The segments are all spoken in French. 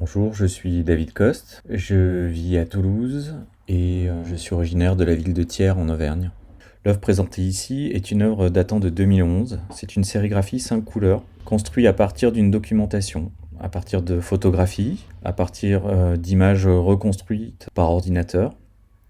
Bonjour, je suis David Coste, je vis à Toulouse et je suis originaire de la ville de Thiers en Auvergne. L'œuvre présentée ici est une œuvre datant de 2011. C'est une sérigraphie 5 couleurs, construite à partir d'une documentation, à partir de photographies, à partir d'images reconstruites par ordinateur,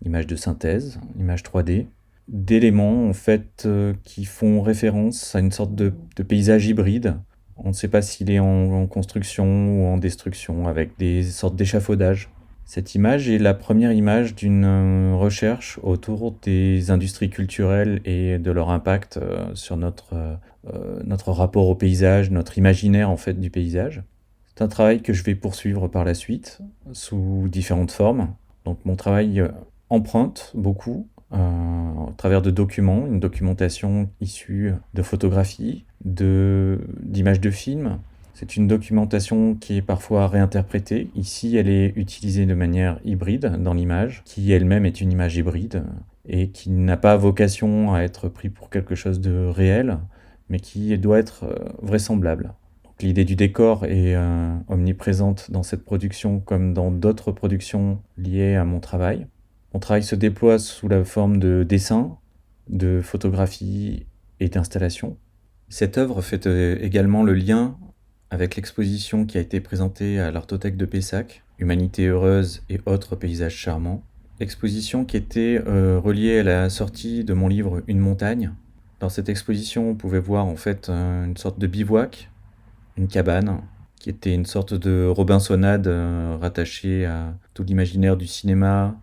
images de synthèse, images 3D, d'éléments en fait qui font référence à une sorte de paysage hybride. On ne sait pas s'il est en construction ou en destruction, avec des sortes d'échafaudages. Cette image est la première image d'une recherche autour des industries culturelles et de leur impact sur notre rapport au paysage, notre imaginaire en fait du paysage. C'est un travail que je vais poursuivre par la suite sous différentes formes. Donc mon travail emprunte beaucoup à travers de documents, une documentation issue de photographies, d'images de films. C'est une documentation qui est parfois réinterprétée. Ici, elle est utilisée de manière hybride dans l'image, qui elle-même est une image hybride et qui n'a pas vocation à être pris pour quelque chose de réel, mais qui doit être vraisemblable. Donc, l'idée du décor est omniprésente dans cette production comme dans d'autres productions liées à mon travail. Mon travail se déploie sous la forme de dessins, de photographies et d'installations. Cette œuvre fait également le lien avec l'exposition qui a été présentée à l'Artothèque de Pessac, Humanité heureuse et autres paysages charmants. Exposition qui était reliée à la sortie de mon livre Une montagne. Dans cette exposition, on pouvait voir en fait une sorte de bivouac, une cabane, qui était une sorte de Robinsonade rattachée à tout l'imaginaire du cinéma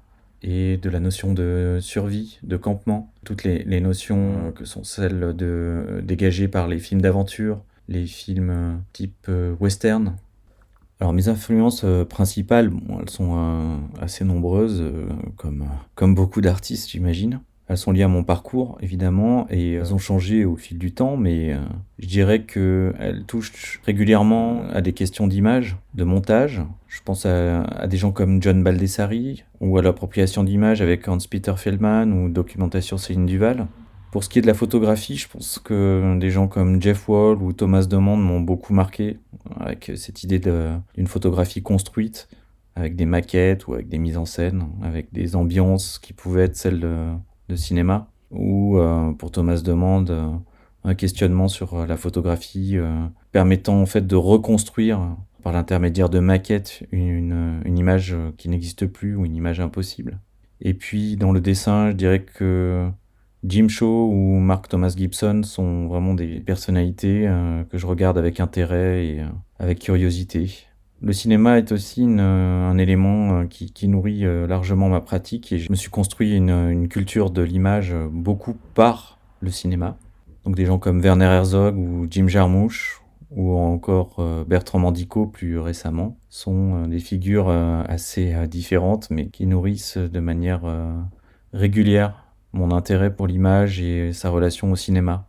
et de la notion de survie, de campement. Toutes les notions que sont celles dégagées par les films d'aventure, les films type western. Alors mes influences principales, bon, elles sont assez nombreuses, comme beaucoup d'artistes j'imagine. Elles sont liées à mon parcours évidemment et elles ont changé au fil du temps, mais je dirais qu'elles touchent régulièrement à des questions d'image, de montage. Je pense à des gens comme John Baldessari ou à l'appropriation d'images avec Hans-Peter Feldman ou documentation Céline Duval. Pour ce qui est de la photographie, je pense que des gens comme Jeff Wall ou Thomas Demand m'ont beaucoup marqué avec cette idée d'une photographie construite, avec des maquettes ou avec des mises en scène, avec des ambiances qui pouvaient être celles de cinéma, ou pour Thomas Demand, un questionnement sur la photographie permettant en fait de reconstruire par l'intermédiaire de maquettes une image qui n'existe plus ou une image impossible. Et puis dans le dessin, je dirais que Jim Shaw ou Mark Thomas Gibson sont vraiment des personnalités que je regarde avec intérêt et avec curiosité. Le cinéma est aussi un élément qui nourrit largement ma pratique et je me suis construit une culture de l'image beaucoup par le cinéma. Donc des gens comme Werner Herzog ou Jim Jarmusch ou encore Bertrand Mandico plus récemment sont des figures assez différentes mais qui nourrissent de manière régulière mon intérêt pour l'image et sa relation au cinéma.